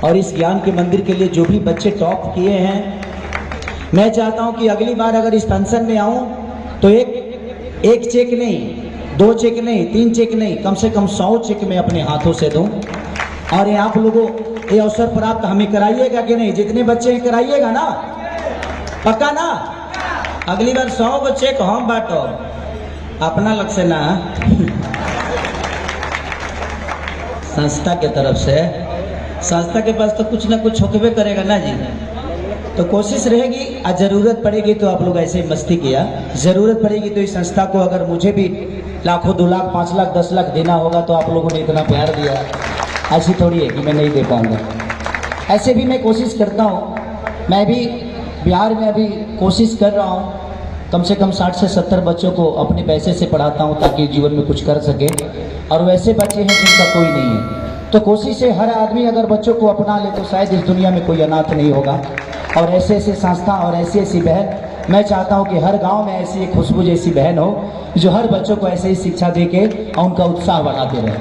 और इस ज्ञान के मंदिर के लिए जो भी बच्चे टॉप किए हैं, मैं चाहता हूं कि अगली बार अगर इस फंक्शन में आऊं तो एक चेक नहीं, 2 चेक नहीं, 3 चेक नहीं, कम से कम 100 चेक मैं अपने हाथों से दूं। और ये आप लोगों ये अवसर प्राप्त हमें कराइएगा कि नहीं? जितने बच्चे हैं कराइएगा ना, पक्का ना? अगली बार 100 को चेक हम बांटो, अपना लग से ना संस्था के तरफ से। संस्था के पास तो कुछ ना कुछ होकबे करेगा ना जी। तो कोशिश रहेगी, आज जरूरत पड़ेगी तो आप लोग ऐसे मस्ती किया, जरूरत पड़ेगी तो इस संस्था को अगर मुझे भी लाखों, 2 लाख, 5 लाख, 10 लाख देना होगा तो आप लोगों ने इतना प्यार दिया, ऐसी थोड़ी है कि मैं नहीं दे पाऊंगा। ऐसे भी मैं कोशिश करता हूँ। मैं भी बिहार में अभी कोशिश कर रहा हूँ, कम से कम 60 से 70 बच्चों को अपने पैसे से पढ़ाता हूँ ताकि जीवन में कुछ कर सके। और वैसे बच्चे हैं जिनका कोई नहीं है, तो कोशिश है हर आदमी अगर बच्चों को अपना ले तो शायद इस दुनिया में कोई अनाथ नहीं होगा। और ऐसे ऐसे संस्था और ऐसी ऐसी बहन, मैं चाहता हूँ कि हर गांव में ऐसी एक खुशबू जैसी बहन हो जो हर बच्चों को ऐसे ही शिक्षा दे के उनका उत्साह बढ़ाते रहे।